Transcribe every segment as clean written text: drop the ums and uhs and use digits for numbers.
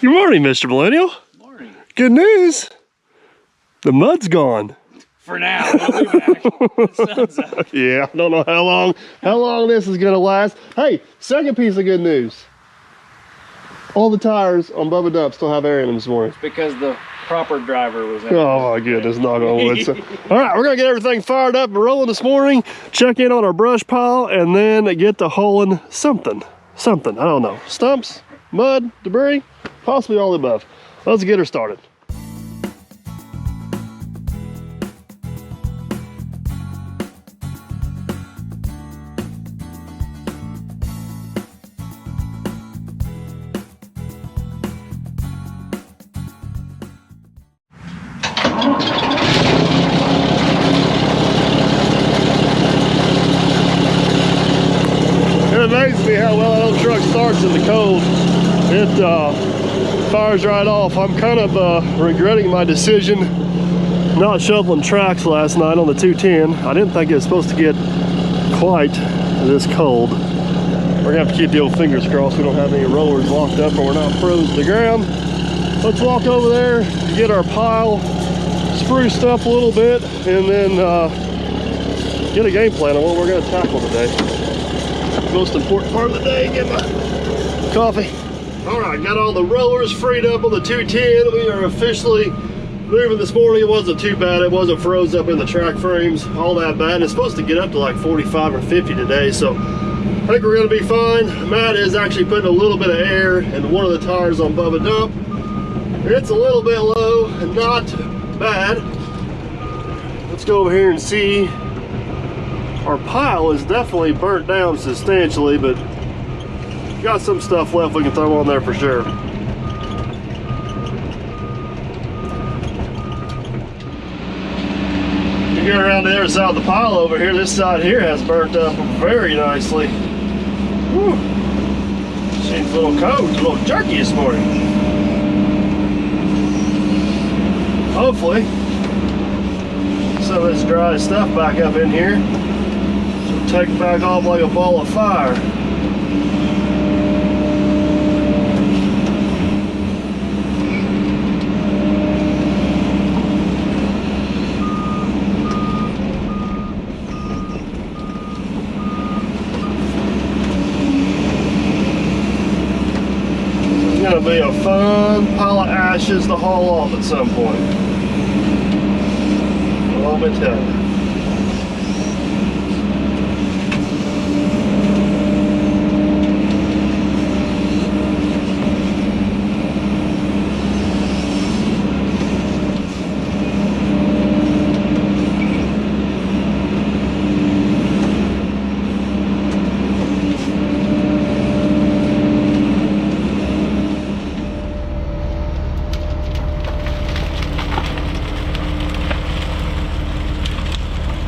Good morning, Mr. Millennial. Morning. Good news. The mud's gone. For now, we'll be back. The sun's up. Yeah, I don't know how long this is gonna last. Hey, second piece of good news. All the tires on Bubba Dump still have air in them this morning. It's because the proper driver was in. Oh my goodness, knock on wood. So, all right, we're gonna get everything fired up and rolling this morning, check in on our brush pile, and then get to hauling something, I don't know. Stumps, mud, debris, possibly all the above. Let's get her started. It amazes me how well that old truck starts in the cold. It fires right off. I'm kind of regretting my decision not shoveling tracks last night on the 210. I didn't think it was supposed to get quite this cold. We're gonna have to keep the old fingers crossed we don't have any rollers locked up or we're not froze to the ground. Let's walk over there, get our pile spruced up a little bit, and then get a game plan on what we're gonna tackle today. Most important part of the day, get my coffee. All right, got all the rollers freed up on the 210. We are officially moving this morning. It wasn't too bad. It wasn't froze up in the track frames all that bad. And it's supposed to get up to like 45 or 50 today, so I think we're gonna be fine. Matt is actually putting a little bit of air in one of the tires on Bubba Dump. It's a little bit low and not bad. Let's go over here and see. Our pile is definitely burnt down substantially, but got some stuff left we can throw on there for sure. You get around the other side of the pile over here, this side here has burnt up very nicely. Whew. Seems a little cold, a little jerky this morning. Hopefully, some of this dry stuff back up in here. Take it back off like a ball of fire. It's gonna be a fun pile of ashes to haul off at some point. Well, let me tell you.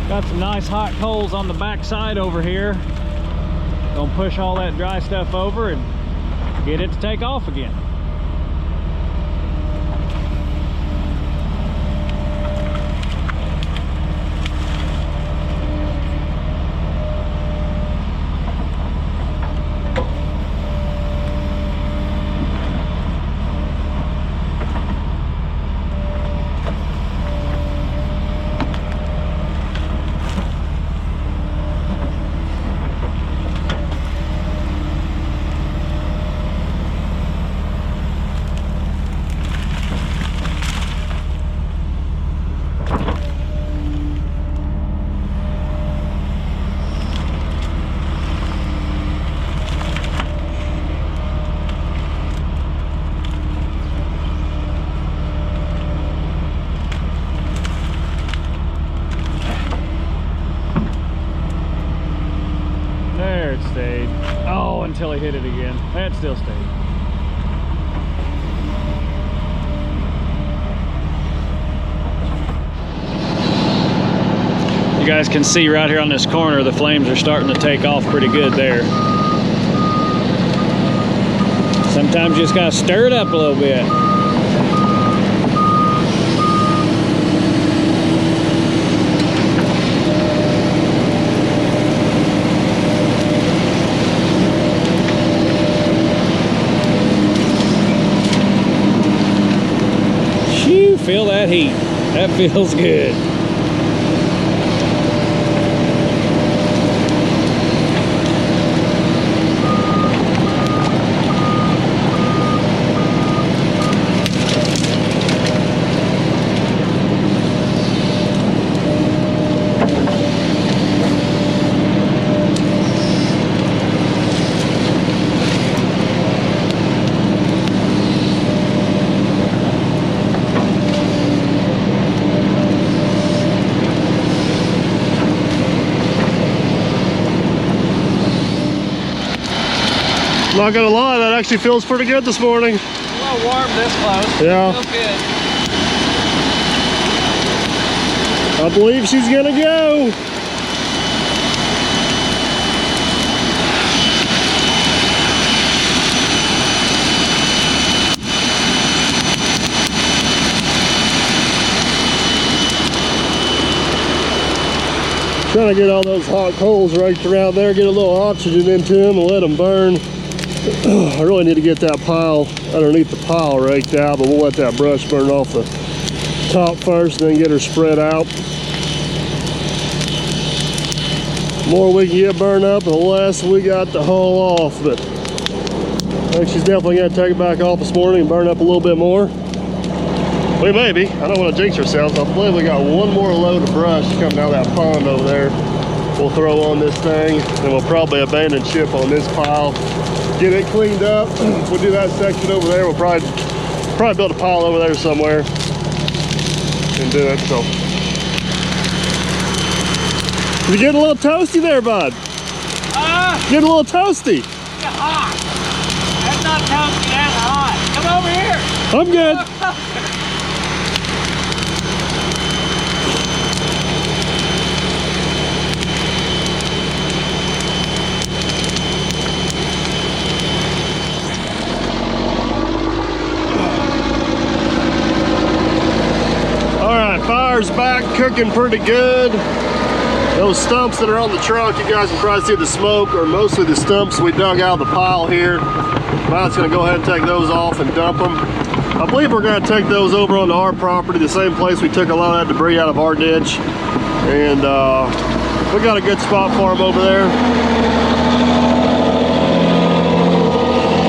Got some nice hot coals on the back side over here. Gonna push all that dry stuff over and get it to take off again. Stayed. Oh, until he hit it again. That still stayed. You guys can see right here on this corner, the flames are starting to take off pretty good there. Sometimes you just gotta stir it up a little bit. feel that heat. That feels good. Not gonna lie, that actually feels pretty good this morning. It's a little warm this close. Yeah. Feels good. I believe she's gonna go. Trying to get all those hot coals raked around there, get a little oxygen into them and let them burn. I really need to get that pile underneath the pile raked out, but we'll let that brush burn off the top first and then get her spread out. The more we can get burned up, the less we got to haul off. But I think she's definitely going to take it back off this morning and burn up a little bit more. We may be. I don't want to jinx ourselves. I believe we got one more load of brush coming out of that pond over there. We'll throw on this thing, and we'll probably abandon ship on this pile. Get it cleaned up. We'll do that section over there. We'll probably build a pile over there somewhere and do it. So you getting a little toasty there, bud? Getting a little toasty. It's hot. That's not toasty, that's hot. Come over here. I'm good. Fire's back, cooking pretty good. Those stumps that are on the truck, you guys can probably see the smoke, or mostly the stumps we dug out of the pile here. Matt's gonna go ahead and take those off and dump them. I believe we're gonna take those over onto our property, the same place we took a lot of that debris out of our ditch. And we got a good spot for them over there.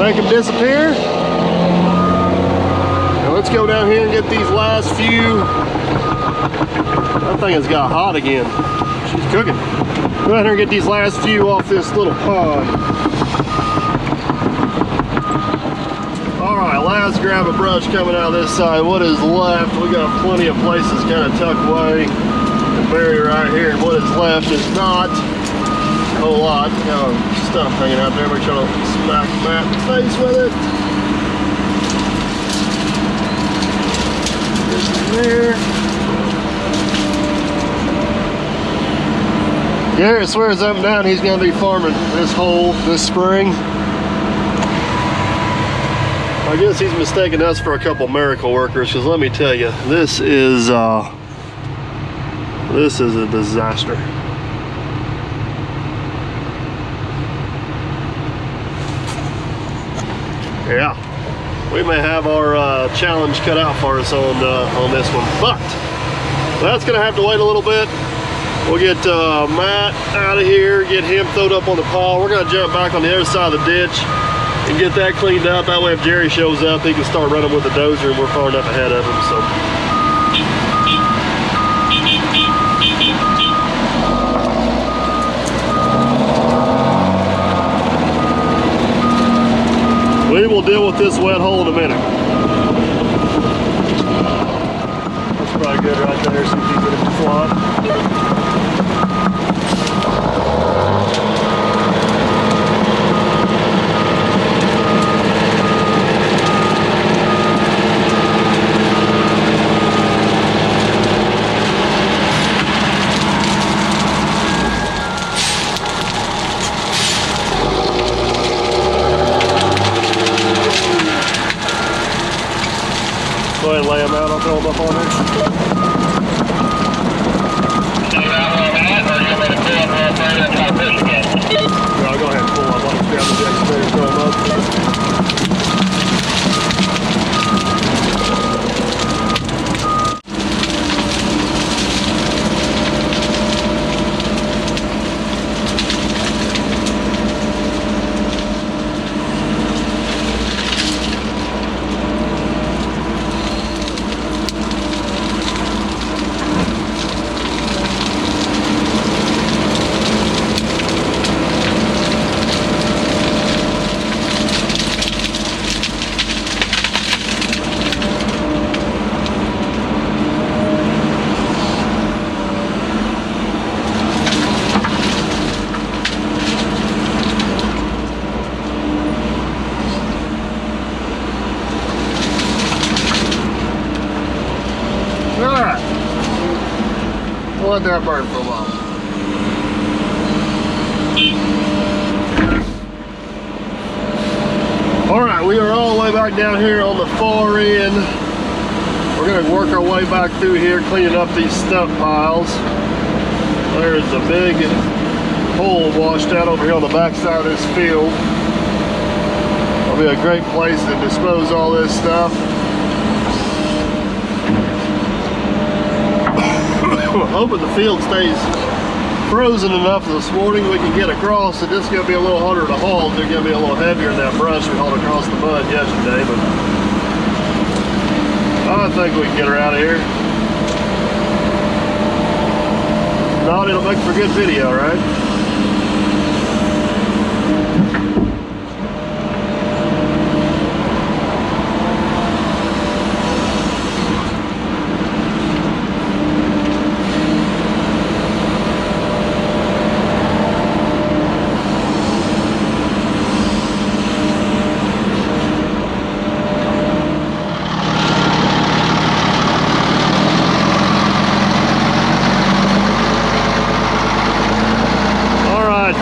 Make them disappear. Now let's go down here and get these last few. That thing has got hot again. She's cooking. Go down here and get these last few off this little pond. All right, last grab of brush coming out of this side. What is left? We got plenty of places kind of tucked away and buried right here. And what is left is not a whole lot. Got stuff hanging out there. We're trying to smack Matt in the face with it. Just there. Garrett swears up and down he's going to be farming this hole this spring. I guess he's mistaken us for a couple miracle workers, because let me tell you, this is a disaster. Yeah, we may have our challenge cut out for us on this one, but that's going to have to wait a little bit. We'll get Matt out of here, get him thrown up on the pile. We're gonna jump back on the other side of the ditch and get that cleaned up. That way if Jerry shows up, he can start running with the dozer and we're far enough ahead of him. So we will deal with this wet hole in a minute. That's probably good right there. See if he's in the slot. Go ahead and lay them out. I'll throw them up on there. Yeah, I'll go ahead and pull up. I'll just grab the excavator and throw them up. let that burn for a while. All right, we are all the way back down here on the far end. We're gonna work our way back through here, cleaning up these stump piles. There's a big hole washed out over here on the back side of this field. It'll be a great place to dispose all this stuff. Hoping the field stays frozen enough this morning we can get across. It's just gonna be a little harder to haul. They're gonna be a little heavier than that brush we hauled across the mud yesterday, but I think we can get her out of here. If not, it'll make for a good video, right?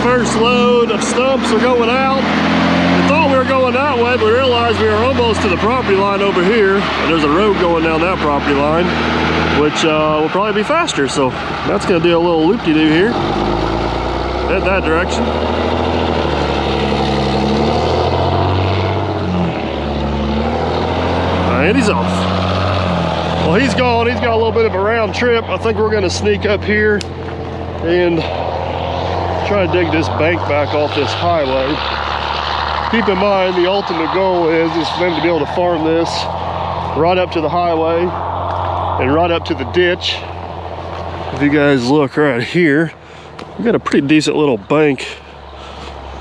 First load of stumps are going out. We thought we were going that way, but we realized we were almost to the property line over here, and there's a road going down that property line, which will probably be faster. So that's going to do a little loop-de-doo here. Head that direction. And he's off. Well, he's gone. He's got a little bit of a round trip. I think we're going to sneak up here and try to dig this bank back off this highway. Keep in mind, the ultimate goal is for them to be able to farm this right up to the highway and right up to the ditch. If you guys look right here, we got a pretty decent little bank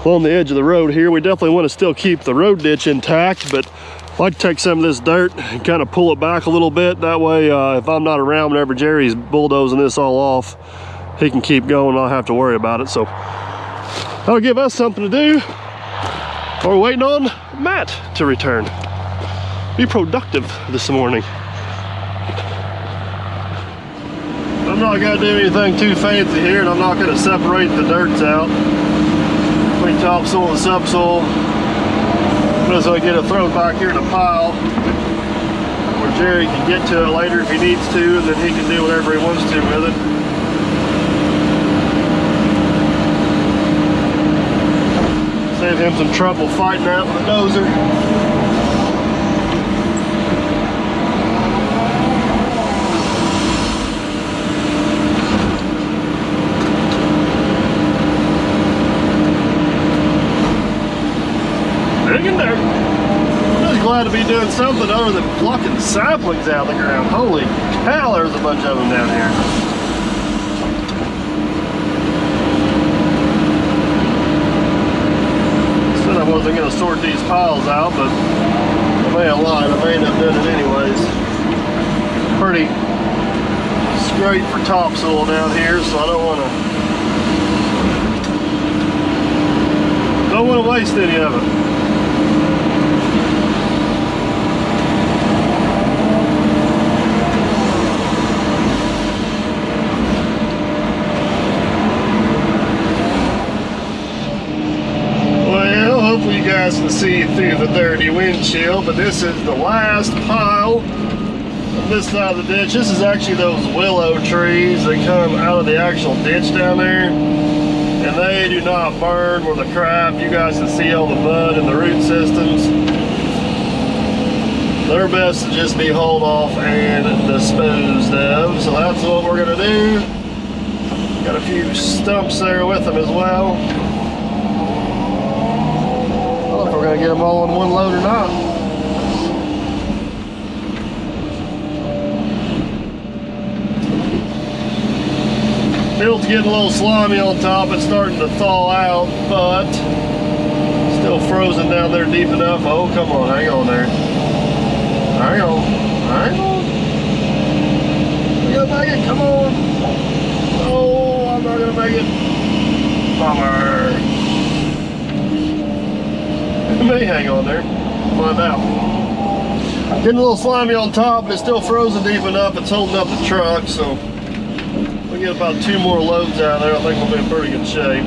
along the edge of the road here. We definitely want to still keep the road ditch intact, but I'd like to take some of this dirt and kind of pull it back a little bit. That way, if I'm not around whenever Jerry's bulldozing this all off, he can keep going, I'll have to worry about it. So that'll give us something to do while we're waiting on Matt to return. Be productive this morning. I'm not gonna do anything too fancy here, and I'm not gonna separate the dirts out between topsoil and subsoil. I'm just gonna get it thrown back here in a pile where Jerry can get to it later if he needs to, and then he can do whatever he wants to with it. Save him some trouble fighting out with the dozer. Digging dirt. I'm just glad to be doing something other than plucking saplings out of the ground. Holy cow, there's a bunch of them down here. I wasn't going to sort these piles out, but I may have lied. I may end up doing it anyways. Pretty straight for topsoil down here, so I don't want to waste any of it. Hopefully you guys can see through the dirty windshield, but this is the last pile on this side of the ditch. This is actually those willow trees that come out of the actual ditch down there, and they do not burn worth a crap. You guys can see all the mud and the root systems. They're best to just be hauled off and disposed of, so that's what we're gonna do. Got a few stumps there with them as well. We're gonna get them all in one load or not. Field's getting a little slimy on top. It's starting to thaw out, but still frozen down there deep enough. Oh, come on, hang on there. Hang on, hang on. We gotta make it, come on. Oh, I'm not gonna make it. Bummer. May hang on there. Find out. Getting a little slimy on top, but it's still frozen deep enough. It's holding up the truck, so we get about 2 more loads out of there, I think we'll be in pretty good shape.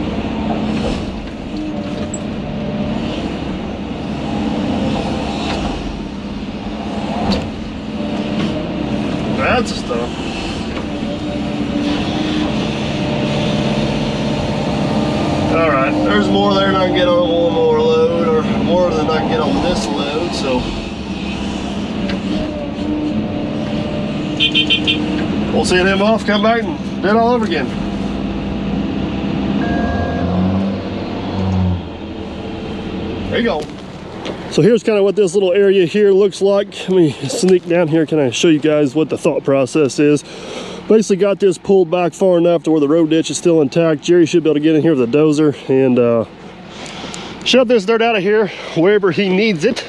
That's a stump. All right, there's more there than I can get on one more load, or more than I can get on this load, so. We'll see him off, come back and do it all over again. There you go. So here's kind of what this little area here looks like. Let me sneak down here, kind of show you guys what the thought process is. Basically got this pulled back far enough to where the road ditch is still intact. Jerry should be able to get in here with a dozer and shove this dirt out of here wherever he needs it.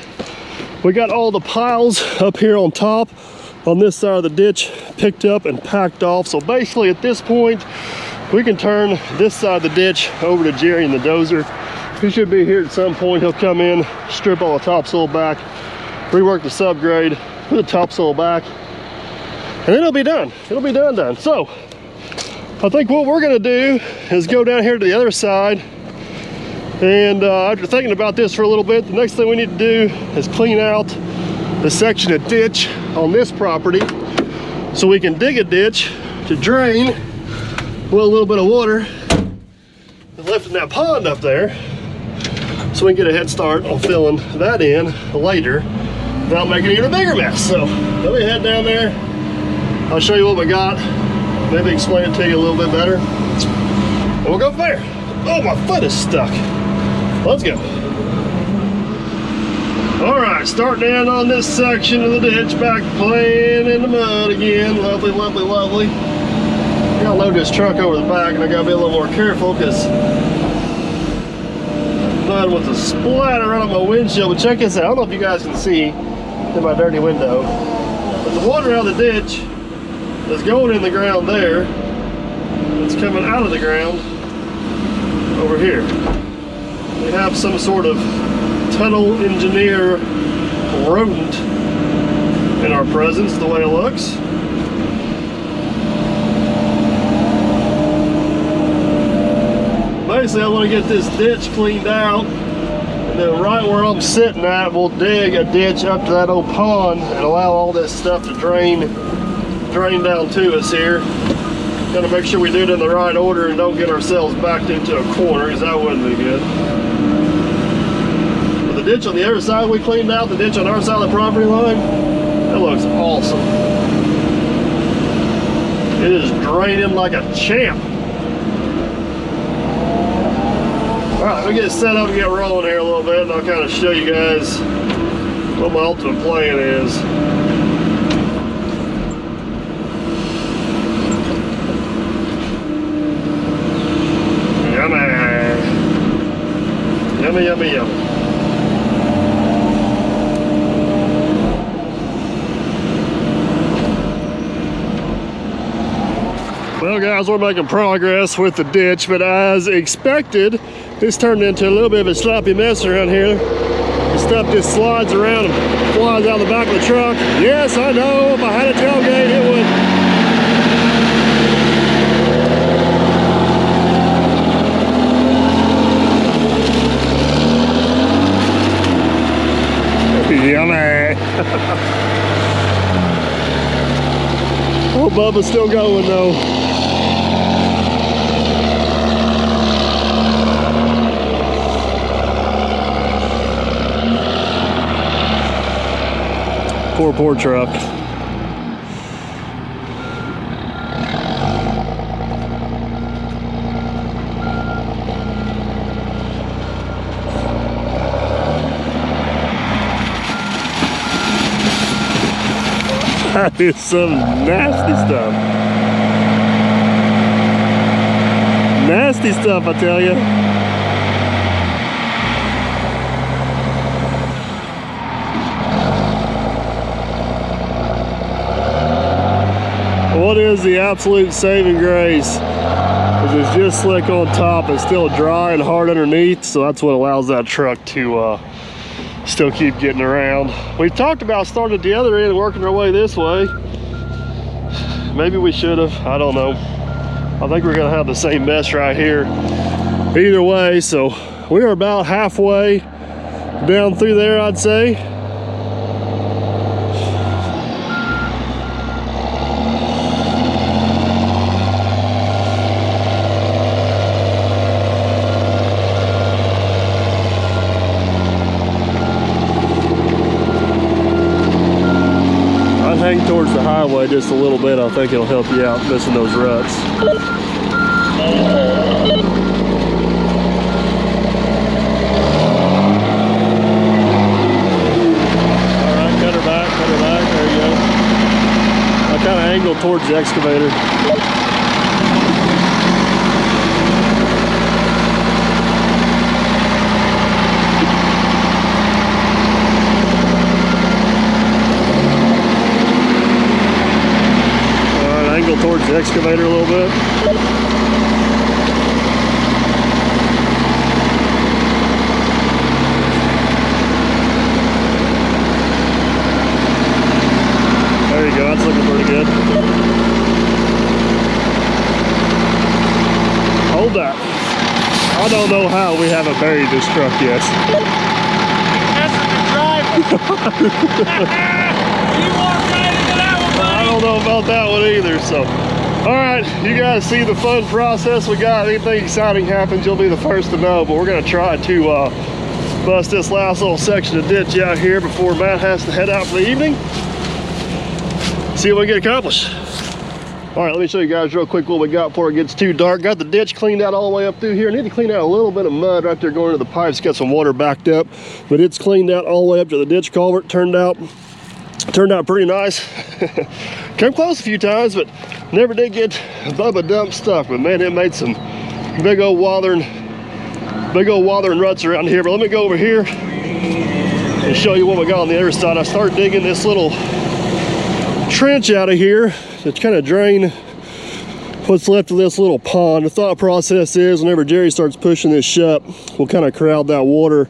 We got all the piles up here on top on this side of the ditch picked up and packed off. So basically at this point, we can turn this side of the ditch over to Jerry and the dozer. He should be here at some point. He'll come in, strip all the topsoil back, rework the subgrade, put the topsoil back, and then it'll be done. It'll be done. So I think what we're gonna do is go down here to the other side. And after thinking about this for a little bit, the next thing we need to do is clean out the section of ditch on this property so we can dig a ditch to drain with a little bit of water and lifting that pond up there, so we can get a head start on filling that in later without making it even a bigger mess. So let me head down there. I'll show you what we got, maybe explain it to you a little bit better, and we'll go from there. Oh, my foot is stuck. Let's go. All right, starting in on this section of the ditch, back playing in the mud again. Lovely, lovely, lovely. I gotta load this truck over the back, and I gotta be a little more careful because mud with a splatter right on my windshield. But check this out. I don't know if you guys can see in my dirty window, but the water out of the ditch is going in the ground there. It's coming out of the ground over here. We have some sort of tunnel engineer rodent in our presence, the way it looks. Basically, I want to get this ditch cleaned out, and then right where I'm sitting at, we'll dig a ditch up to that old pond and allow all this stuff to drain down to us here. Gotta make sure we do it in the right order and don't get ourselves backed into a corner, because that wouldn't be good. But the ditch on the other side we cleaned out, the ditch on our side of the property line, that looks awesome. It is draining like a champ. All right, let me get set up and get rolling here a little bit, and I'll kind of show you guys what my ultimate plan is. Yummy, yummy, yummy. Well guys, we're making progress with the ditch, but as expected, it's turned into a little bit of a sloppy mess around here. The stuff just slides around and flies out the back of the truck. Yes, I know, if I had a tailgate, it would. Yummy. Oh, Bubba's still going though. Poor truck. That is some nasty stuff. Nasty stuff, I tell you. What is the absolute saving grace is it's just slick on top. It's still dry and hard underneath, so that's what allows that truck to still keep getting around. We've talked about starting at the other end and working our way this way. Maybe we should have, I don't know. I think we're gonna have the same mess right here. Either way, so we are about halfway down through there, I'd say. I'd hang towards the highway just a little bit. I think it'll help you out missing those ruts. Kind of angle towards the excavator. All right, angle towards the excavator a little bit. There you go, that's looking pretty good. Hold that. I don't know how we haven't buried this truck yet. That's the driver. You walked right into that one, buddy. I don't know about that one either, so. All right, you guys see the fun process we got. Anything exciting happens, you'll be the first to know, but we're gonna try to bust this last little section of ditch out here before Matt has to head out for the evening. See what we get accomplished. All right, let me show you guys real quick what we got before it gets too dark. Got the ditch cleaned out all the way up through here. I need to clean out a little bit of mud right there going to the pipes. Got some water backed up, but it's cleaned out all the way up to the ditch culvert. Turned out pretty nice. Came close a few times, but never did get Bubba Dump stuck. But man, it made some big old wathering ruts around here. But let me go over here and show you what we got on the other side. I started digging this little trench out of here to kind of drain what's left of this little pond. The thought process is whenever Jerry starts pushing this shut, we'll kind of crowd that water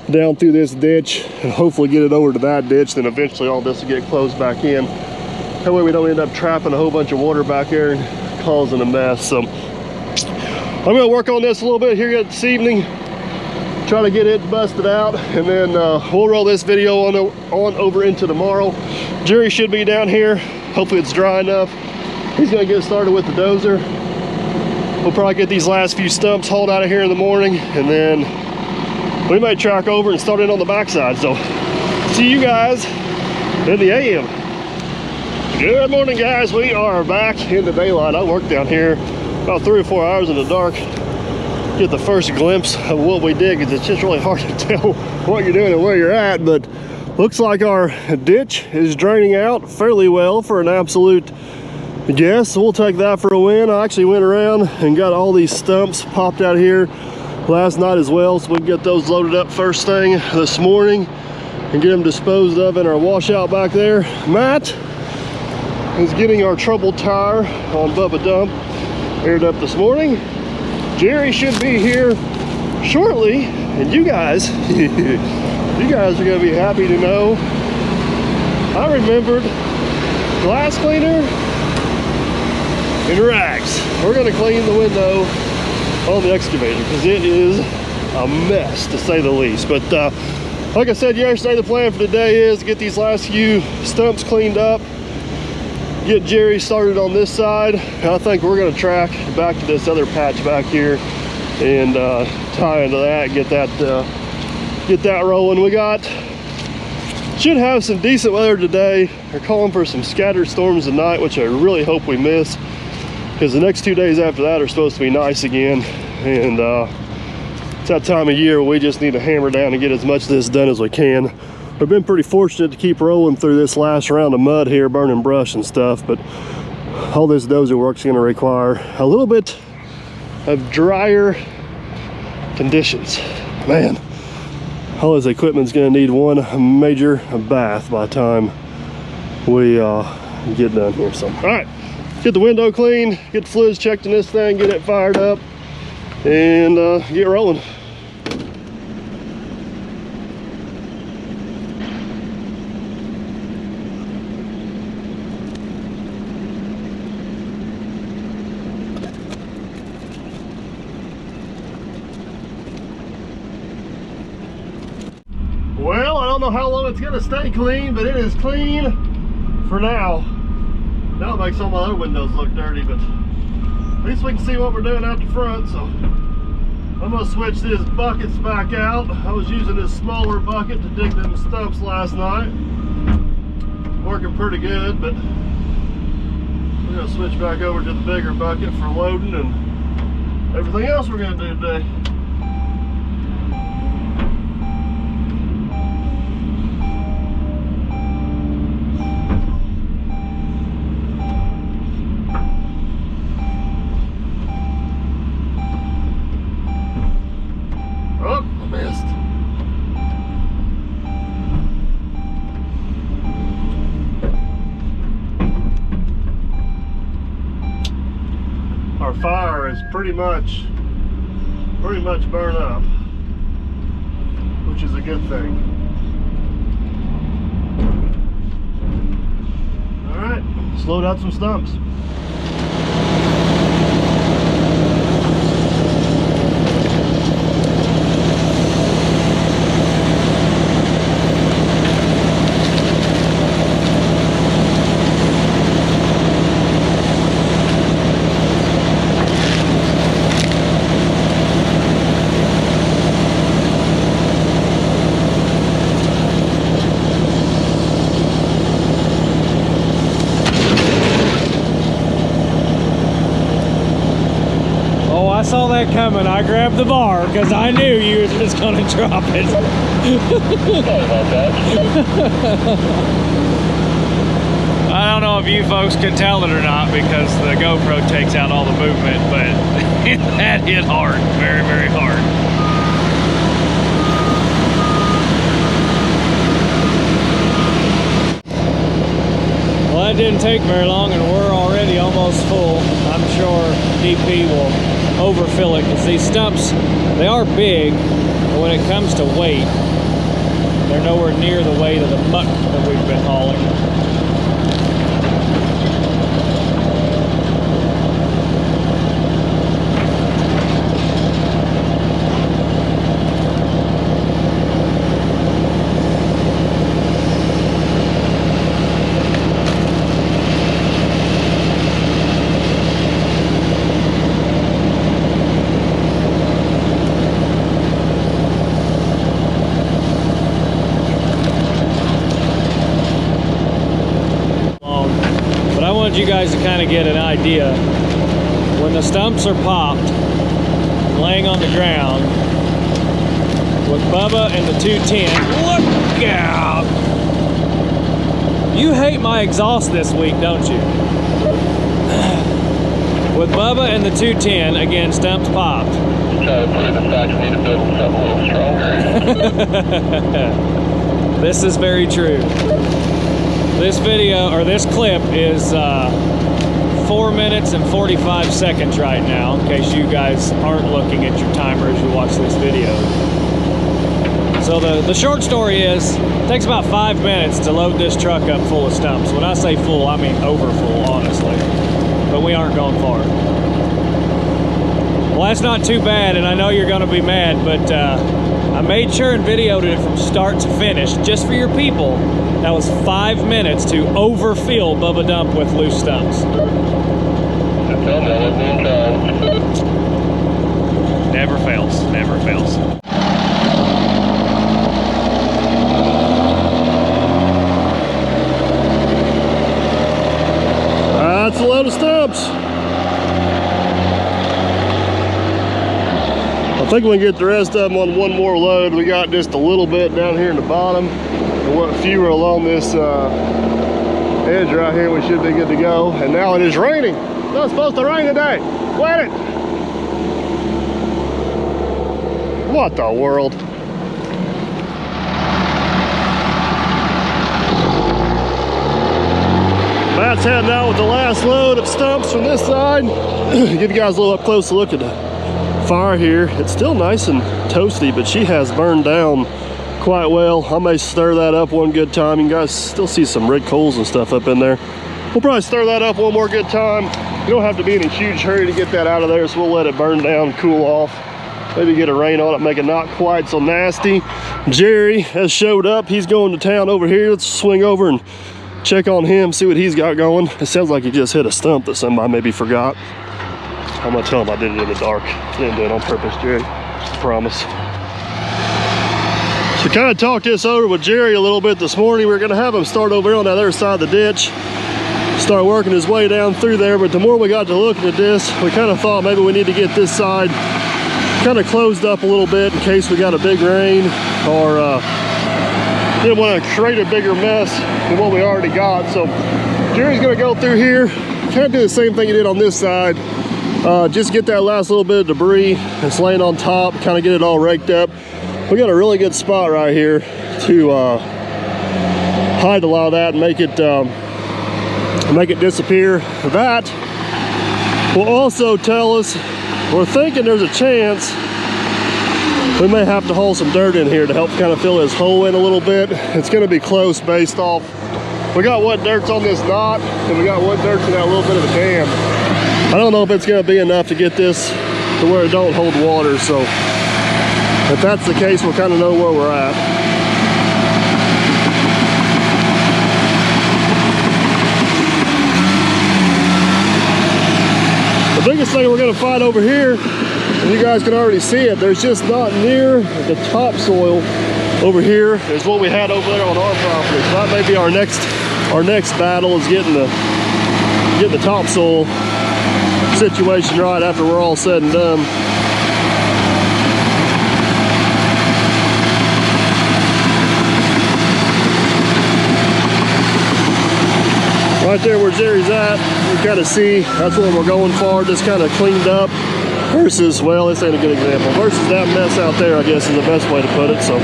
down through this ditch and hopefully get it over to that ditch. Then eventually all this will get closed back in. That way we don't end up trapping a whole bunch of water back there and causing a mess. So I'm going to work on this a little bit here this evening, try to get it busted out, and then we'll roll this video on over into tomorrow. Jerry should be down here. Hopefully it's dry enough. He's gonna get started with the dozer. We'll probably get these last few stumps hauled out of here in the morning, and then we might track over and start in on the backside. So see you guys in the AM. Good morning, guys. We are back in the daylight. I worked down here about 3 or 4 hours in the dark. Get the first glimpse of what we did, because it's just really hard to tell what you're doing and where you're at. But looks like our ditch is draining out fairly well for an absolute guess. So we'll take that for a win. I actually went around and got all these stumps popped out here last night as well, so we can get those loaded up first thing this morning and get them disposed of in our washout back there. Matt is getting our trouble tire on Bubba Dump aired up this morning. Jerry should be here shortly, and you guys you guys are going to be happy to know I remembered glass cleaner and rags. We're going to clean the window on the excavator because it is a mess, to say the least. But like I said yesterday, the plan for today is to get these last few stumps cleaned up, get Jerry started on this side. I think we're going to track back to this other patch back here and tie into that, get that rolling. We should have some decent weather today. They're calling for some scattered storms tonight, which I really hope we miss, because the next 2 days after that are supposed to be nice again. And it's that time of year where we just need to hammer down and get as much of this done as we can. We've been pretty fortunate to keep rolling through this last round of mud here, burning brush and stuff, but all this dozer work's going to require a little bit of drier conditions. Man, all this equipment's going to need one major bath by the time we get done here. So, all right, get the window clean, get the fluids checked in this thing, get it fired up, and get rolling. know how long it's gonna stay clean, but it is clean for now. Now it makes all my other windows look dirty, but at least we can see what we're doing out the front. So I'm gonna switch these buckets back out. I was using this smaller bucket to dig them stumps last night. Working pretty good, but we're gonna switch back over to the bigger bucket for loading and everything else we're gonna do today. Our fire is pretty much burned up, which is a good thing. All right, let's load out some stumps. I saw that coming. I grabbed the bar because I knew you were just going to drop it. Sorry about that. I don't know if you folks can tell it or not because the GoPro takes out all the movement, but that hit hard, very, very hard. Well, that didn't take very long and we're already almost full. I'm sure DP will overfill it because these stumps, they are big, but when it comes to weight, they're nowhere near the weight of the muck that we've been hauling. You guys to kind of get an idea. When the stumps are popped, laying on the ground, with Bubba and the 210, look out! You hate my exhaust this week, don't you? With Bubba and the 210, again, stumps popped. So, the fact we need to build something a little stronger. This is very true. This video, or this clip, is 4 minutes and 45 seconds right now, in case you guys aren't looking at your timer as you watch this video. So the short story is, it takes about 5 minutes to load this truck up full of stumps. When I say full, I mean over full, honestly. But we aren't going far. Well, that's not too bad, and I know you're gonna be mad, but I made sure and videoed it from start to finish, just for your people. That was 5 minutes to overfill Bubba Dump with loose stumps. Never fails, never fails. That's a load of stumps. I think we can get the rest of them on one more load. We got just a little bit down here in the bottom. And what fewer along this edge right here, we should be good to go. And now it is raining. It's not supposed to rain today. Quit it. What the world? Matt's heading out with the last load of stumps from this side. Give you guys a little up close look at the fire here. It's still nice and toasty, but she has burned down quite well. I may stir that up one good time. You guys still see some red coals and stuff up in there. We'll probably stir that up one more good time. You don't have to be in a huge hurry to get that out of there, so we'll let it burn down, cool off. Maybe get a rain on it, make it not quite so nasty. Jerry has showed up. He's going to town over here. Let's swing over and check on him, see what he's got going. It sounds like he just hit a stump that somebody maybe forgot. I'm gonna tell him I did it in the dark. I didn't do it on purpose, Jerry. I promise. So kind of talked this over with Jerry a little bit this morning. We're gonna have him start over here on that other side of the ditch, start working his way down through there. But the more we got to looking at this, we kind of thought maybe we need to get this side kind of closed up a little bit in case we got a big rain, or didn't want to create a bigger mess than what we already got. So Jerry's gonna go through here, kind of do the same thing he did on this side. Just get that last little bit of debris that's laying on top, kind of get it all raked up. We got a really good spot right here to hide a lot of that and make it disappear. That will also tell us, we're thinking there's a chance we may have to haul some dirt in here to help kind of fill this hole in a little bit. It's going to be close based off, we got what dirt's on this knot, and we got what dirt's in that little bit of a dam. I don't know if it's going to be enough to get this to where it don't hold water, so if that's the case, we'll kind of know where we're at. The biggest thing we're going to find over here, and you guys can already see it, there's just not near the topsoil over here is what we had over there on our property. So that may be our next battle, is getting the topsoil situation right after we're all said and done. Right there where Jerry's at, you kind of see that's what we're going for, just kind of cleaned up versus, well, this ain't a good example, versus that mess out there, I guess is the best way to put it. So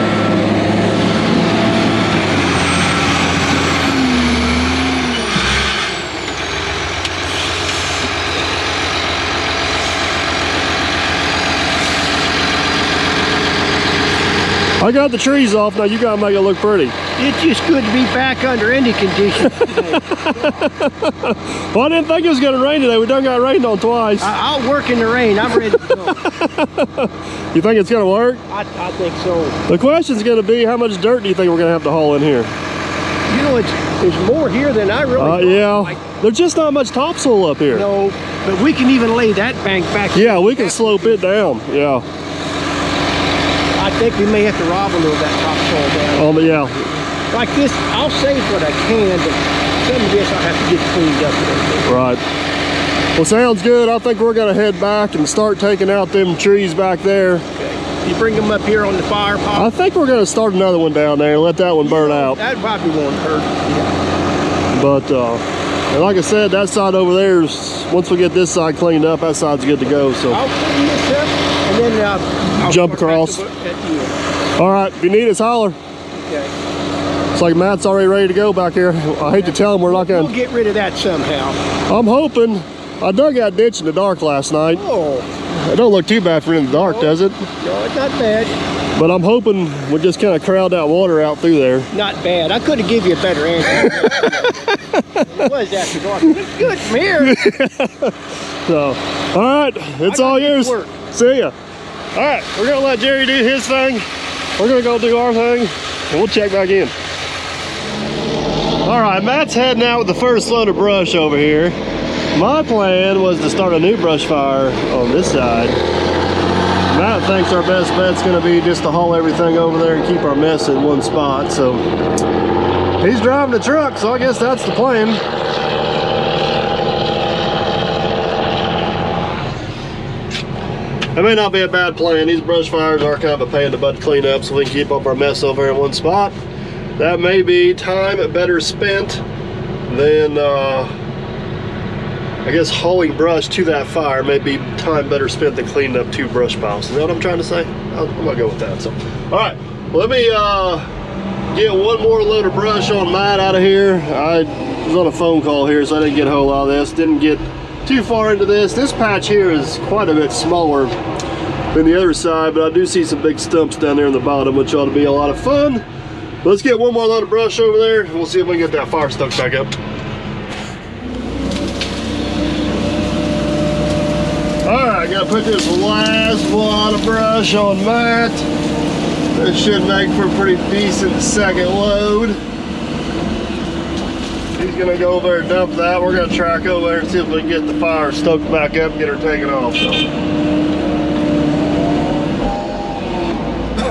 I got the trees off, now you gotta make it look pretty. It's just good to be back under any conditions today. Well, I didn't think it was gonna rain today. We done got rained on twice. I'll work in the rain. I'm ready to go. You think it's gonna work? I think so. The question's gonna be, how much dirt do you think we're gonna have to haul in here? You know, there's more here than I really thought. Yeah, Like, there's just not much topsoil up here. no, but we can even lay that bank back. Yeah, we can slope it down, yeah. I think we may have to rob a little of that topsoil down. Yeah. Like this, I'll save what I can, but some of this I'll have to get cleaned up a little bit. Right. Well, sounds good. I think we're gonna head back and start taking out them trees back there. Okay. You bring them up here on the fire pot? I think we're gonna start another one down there and let that one burn out. That probably won't hurt. Yeah. But and like I said, that side over there is, once we get this side cleaned up, that side's good to go. So I'll clean this up and then I'll jump start back across. to work at you. All right, if you need us, holler. Okay. It's like Matt's already ready to go back here. I hate to tell him we're not We'll gonna. get rid of that somehow. I'm hoping. I dug that ditch in the dark last night. Oh, It don't look too bad for in the dark, does it? no, it's not bad. But I'm hoping we'll just kind of crowd that water out through there. Not bad. I could have given you a better answer. It was after dark. It's good from here. So, all right, it's all yours. work. See ya. All right, we're gonna let Jerry do his thing. We're gonna go do our thing, and we'll check back in. All right, Matt's heading out with the first load of brush over here. My plan was to start a new brush fire on this side. Matt thinks our best bet's gonna be just to haul everything over there and keep our mess in one spot. So he's driving the truck, so I guess that's the plan. It may not be a bad plan. These brush fires are kind of a pain in the butt to clean up, so we can keep up our mess over here in one spot. That may be time better spent than I guess hauling brush to that fire may be time better spent than cleaning up 2 brush piles. You know what I'm trying to say? I'm gonna go with that. So, all right, let me get one more load of brush on Matt out of here. I was on a phone call here, so I didn't get a whole lot of this. Didn't get too far into this. This patch here is quite a bit smaller than the other side, but I do see some big stumps down there in the bottom, which ought to be a lot of fun. Let's get one more load of brush over there, and we'll see if we can get that fire stuck back up. Alright, gotta put this last wad of brush on Matt. This should make for a pretty decent second load. He's gonna go over there and dump that. We're gonna track over there and see if we can get the fire stoked back up and get her taken off. So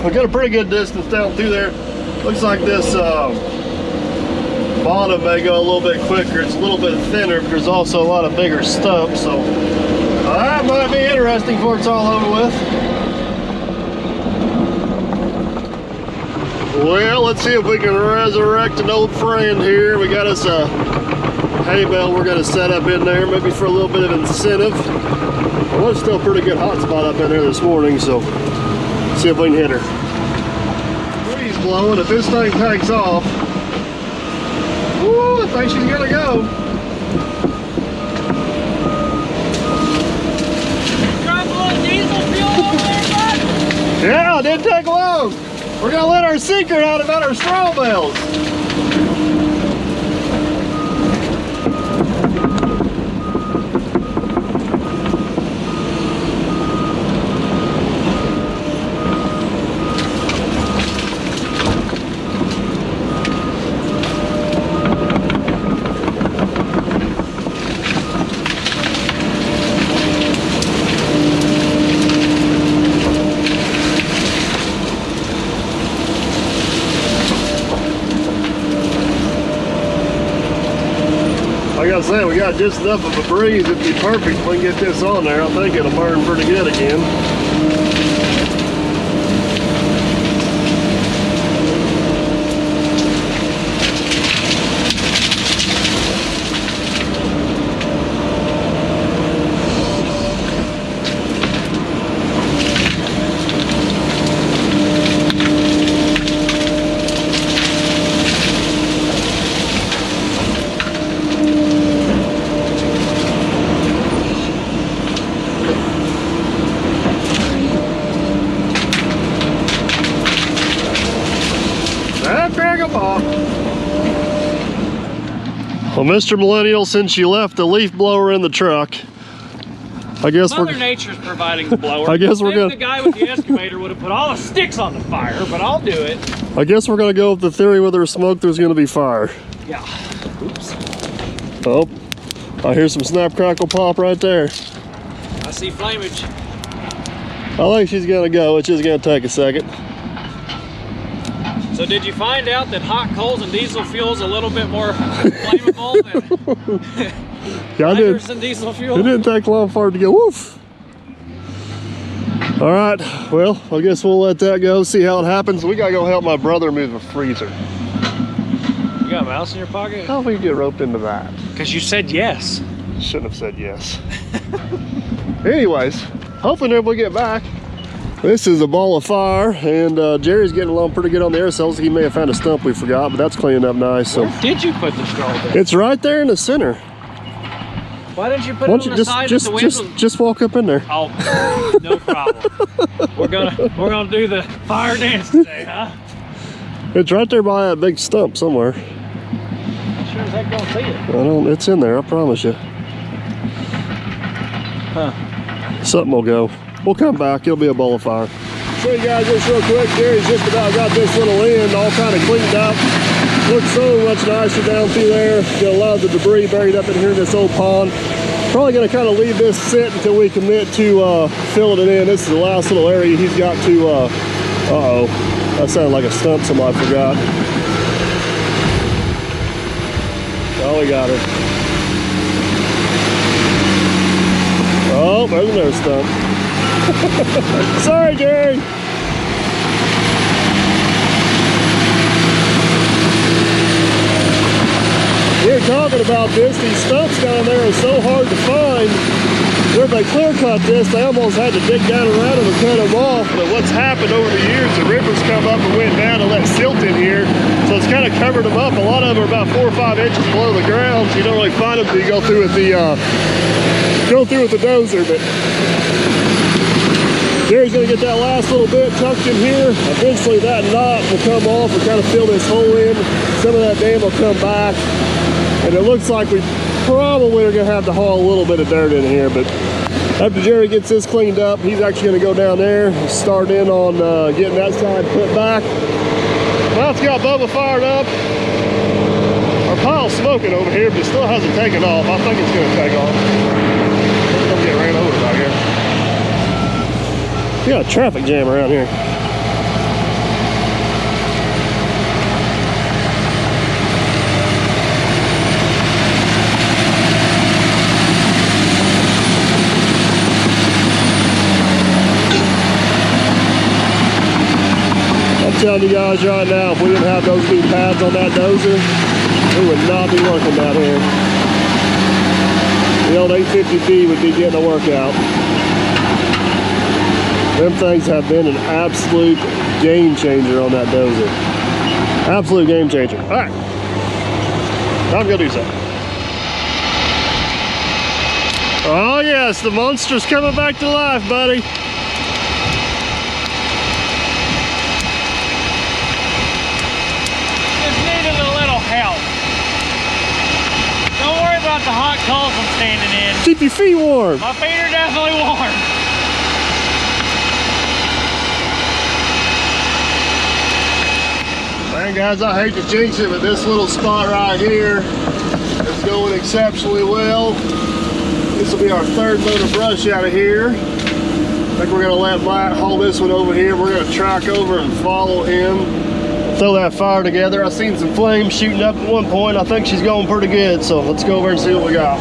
we got a pretty good distance down through there. Looks like this bottom may go a little bit quicker. It's a little bit thinner, but there's also a lot of bigger stumps. So that might be interesting before it's all over with. Well, let's see if we can resurrect an old friend here. We got us a hay bale we're going to set up in there, maybe for a little bit of incentive. Well, it's still a pretty good hot spot up in there this morning, so see if we can hit her. Breeze blowing. If this thing takes off, woo, I think she's going to go. Drop a little diesel fuel over there, bud. Yeah, it didn't take long. We're going to let our secret out about our straw bales. Like I said, we got just enough of a breeze. It'd be perfect if we can get this on there. I think it'll burn pretty good again. Well, Mr. Millennial, since you left the leaf blower in the truck, I guess Mother Nature's providing the blower. I guess we're Maybe gonna. the guy with the excavator would have put all the sticks on the fire, but I'll do it. I guess we're gonna go with the theory where there's smoke, there's gonna be fire. Yeah. Oops. Oh, I hear some snap, crackle, pop right there. I see flamage. I think she's gonna go. It's just gonna take a second. So did you find out that hot coals and diesel fuel is a little bit more flammable than Yeah, I did. than diesel fuel? It didn't take long for it to go woof. All right, well, I guess we'll let that go, see how it happens. We gotta go help my brother move a freezer. You got a mouse in your pocket? How do we get roped into that? Because you said yes. Shouldn't have said yes. Anyways, hoping that we get back. This is a ball of fire, and Jerry's getting along pretty good on the air cells. He may have found a stump we forgot, but that's cleaning up nice. So where did you put the straw bale? it's right there in the center. Why didn't you put it on the side that the wind was... just walk up in there. Oh, no problem. We're gonna do the fire dance today, huh? It's right there by that big stump somewhere. I sure as heck don't see it. I don't. It's in there. I promise you. Huh? Something will go. We'll come back. It'll be a ball of fire. Show you guys this real quick. Jerry's just about got this little end all kind of cleaned up. Looks so much nicer down through there. Got a lot of the debris buried up in here in this old pond. Probably going to kind of leave this sit until we commit to filling it in. This is the last little area he's got to. Uh-oh. That sounded like a stump somebody forgot. Oh, we got her. Oh, there's another stump. Sorry, Jerry. We were talking about this. These stumps down there are so hard to find. Where they clear cut this, they almost had to dig down around them and cut them off. But what's happened over the years, the river's come up and went down and let silt in here. So it's kind of covered them up. A lot of them are about 4 or 5 inches below the ground. So you don't really find them until you go through with the dozer. But Jerry's gonna get that last little bit tucked in here. Eventually that knot will come off and kind of fill this hole in. Some of that dam will come back. And it looks like we probably are gonna have to haul a little bit of dirt in here, but After Jerry gets this cleaned up, he's actually going to go down there, start in on getting that side put back. Well, it's got Bubba fired up. Our pile's smoking over here, but it still hasn't taken off. I think it's going to take off. It's going to get ran over out here. We got a traffic jam around here. I'm telling you guys right now, if we didn't have those new pads on that dozer, we would not be working down here. The old 850B would be getting a workout. Them things have been an absolute game changer on that dozer. Absolute game changer. All right, time to go do something. Oh yes, the monster's coming back to life, buddy. The hot coals I'm standing in. Keep your feet warm. My feet are definitely warm. Man, guys, I hate to jinx it, but this little spot right here is going exceptionally well. This will be our third load of brush out of here. I think we're gonna let Matt hold this one over here. We're gonna track over and follow him. Throw that fire together. I seen some flames shooting up at one point. I think she's going pretty good, so let's go over and see what we got.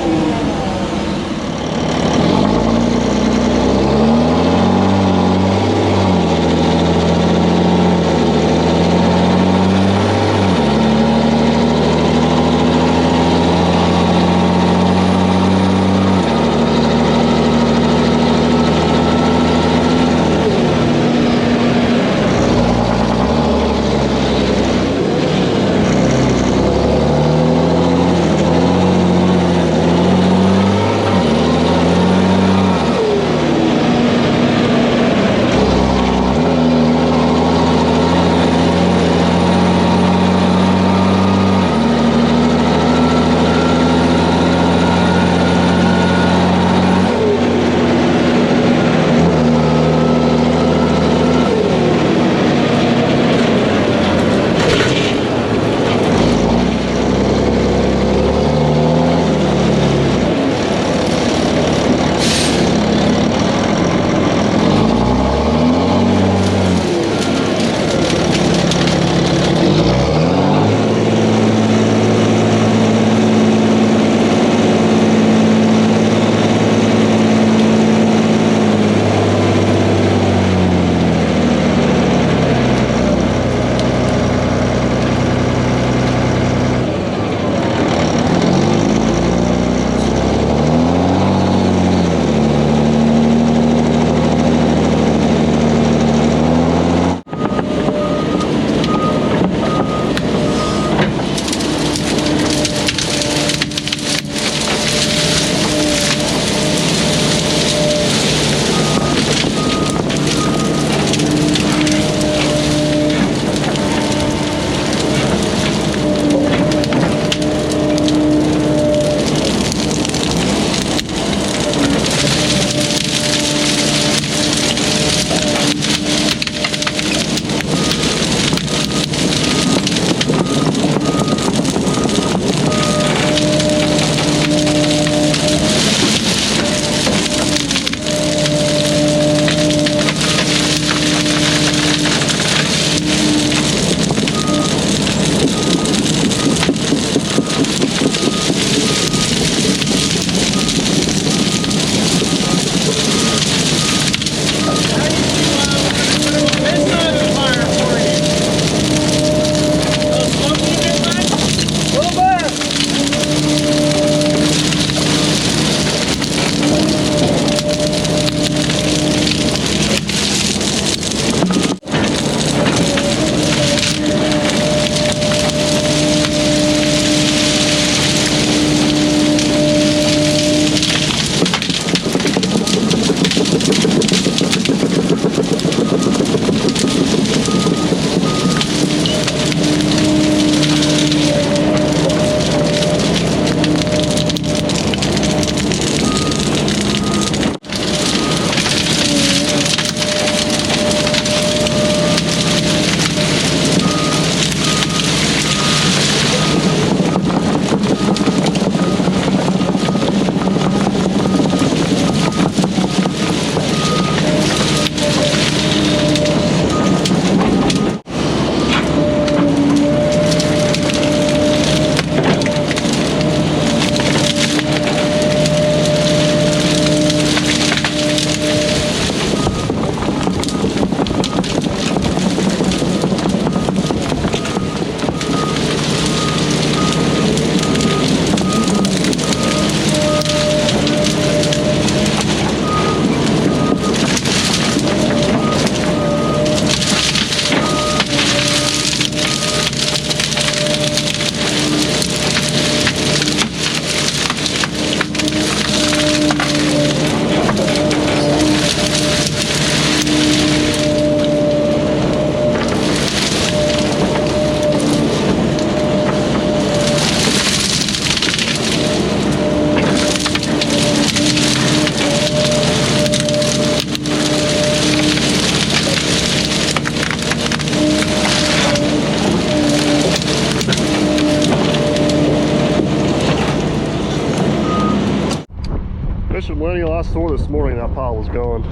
fish at Millennial. I swore this morning that pile was gone.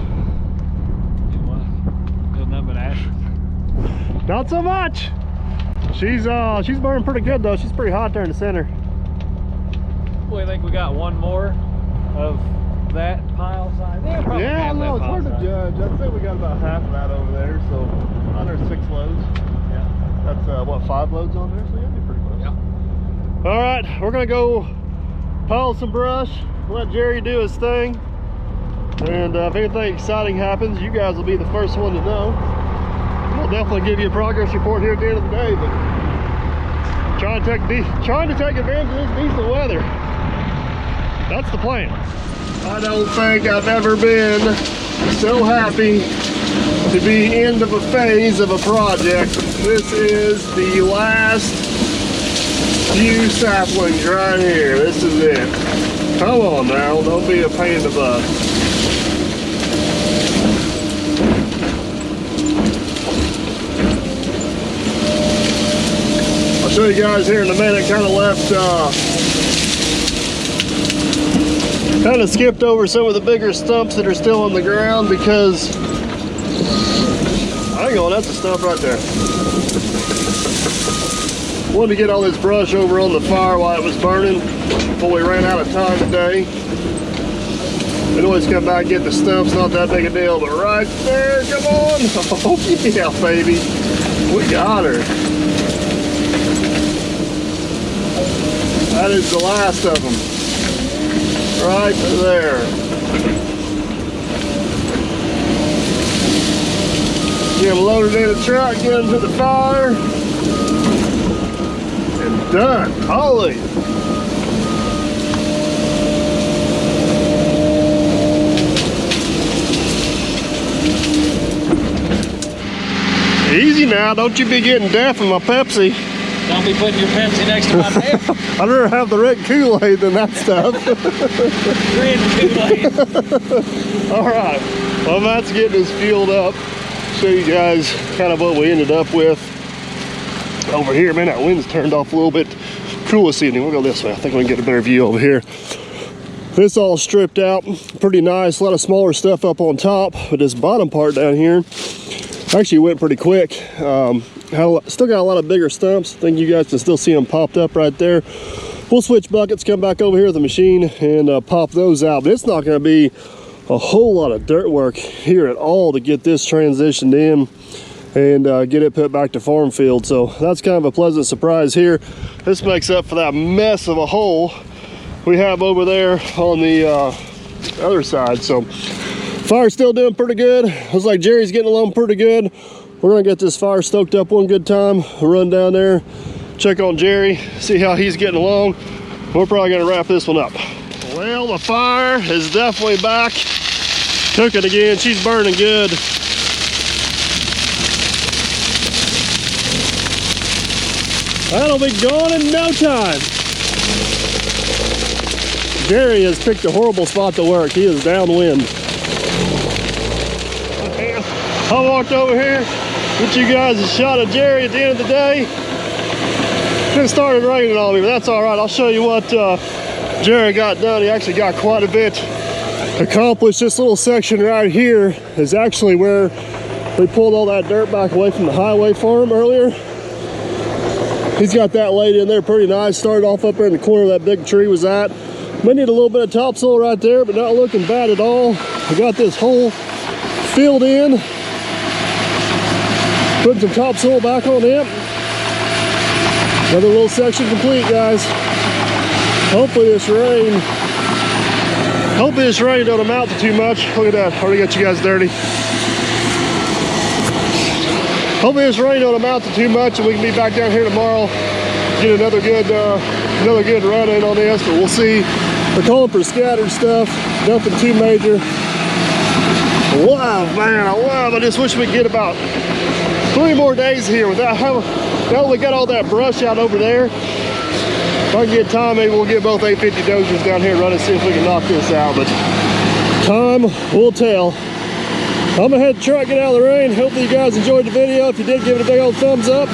Doing nothing but ash. Not so much. She's burning pretty good though. She's pretty hot there in the center. Well, I think we got one more of that pile size. Yeah, no, it's hard to judge. I'd say we got about half of that over there. So under 6 loads. Yeah. That's what, 5 loads on there? So yeah, be pretty close. Yep. All right, we're gonna go pile some brush. Let Jerry do his thing. And if anything exciting happens, you guys will be the first one to know. We'll definitely give you a progress report here at the end of the day, but trying to take advantage of this decent weather. That's the plan. I don't think I've ever been so happy to be end of a phase of a project. This is the last few saplings right here. This is it. Come on now, don't be a pain in the butt. I'll show you guys here in a minute. Kind of skipped over some of the bigger stumps that are still on the ground because, hang on, that's a stump right there. Wanted to get all this brush over on the fire while it was burning before we ran out of time today. We can always come back and get the stumps, not that big a deal, but right there, come on. Oh yeah, baby, we got her. That is the last of them. Right there. Get them loaded in the truck, get them to the fire, and done. Holy. Easy now, don't you be getting deaf in my Pepsi. Don't be putting your Pepsi next to my bed. I'd rather have the red Kool-Aid than that stuff. Red Kool-Aid. All right, well, Matt's getting us fueled up. Show you guys kind of what we ended up with over here. Man, that wind's turned off a little bit. Cool this evening. We'll go this way. I think we can get a better view over here. This all stripped out, pretty nice. A lot of smaller stuff up on top, but this bottom part down here actually went pretty quick. Still got a lot of bigger stumps. I think you guys can still see them popped up right there. We'll switch buckets, come back over here with the machine and pop those out. But it's not going to be a whole lot of dirt work here at all to get this transitioned in and get it put back to farm field. So that's kind of a pleasant surprise here. This makes up for that mess of a hole we have over there on the other side. So fire's still doing pretty good. Looks like Jerry's getting along pretty good. We're gonna get this fire stoked up one good time. We'll run down there, check on Jerry, see how he's getting along. We're probably gonna wrap this one up. Well, the fire is definitely back. Took it again, she's burning good. That'll be gone in no time. Jerry has picked a horrible spot to work. He is downwind. I walked over here, get you guys a shot of Jerry at the end of the day. It started raining on me, but that's all right. I'll show you what Jerry got done. He actually got quite a bit accomplished. This little section right here is actually where we pulled all that dirt back away from the highway farm earlier. He's got that laid in there pretty nice. Started off up there in the corner where that big tree was at. We need a little bit of topsoil right there, but not looking bad at all. We got this hole filled in. Putting some topsoil back on it. Another little section complete, guys. Hopefully this rain don't amount to too much. Look at that, already got you guys dirty. Hopefully this rain don't amount to too much and we can be back down here tomorrow. Get another good run in on this, but we'll see. We're calling for scattered stuff, nothing too major. Wow, man, I just wish we could get about 3 more days here without having, now that we got all that brush out over there. If I can get time, maybe we'll get both 850 dozers down here running, see if we can knock this out, but time will tell. I'm gonna head to try and get out of the rain. Hopefully you guys enjoyed the video. If you did, give it a big old thumbs up.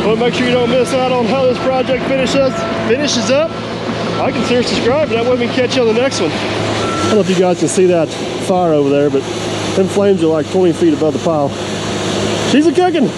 Well, make sure you don't miss out on how this project finishes up. Like and share, subscribe, and that way we can catch you on the next one. don't know if you guys can see that fire over there, but them flames are like 20 feet above the pile. She's a cooking.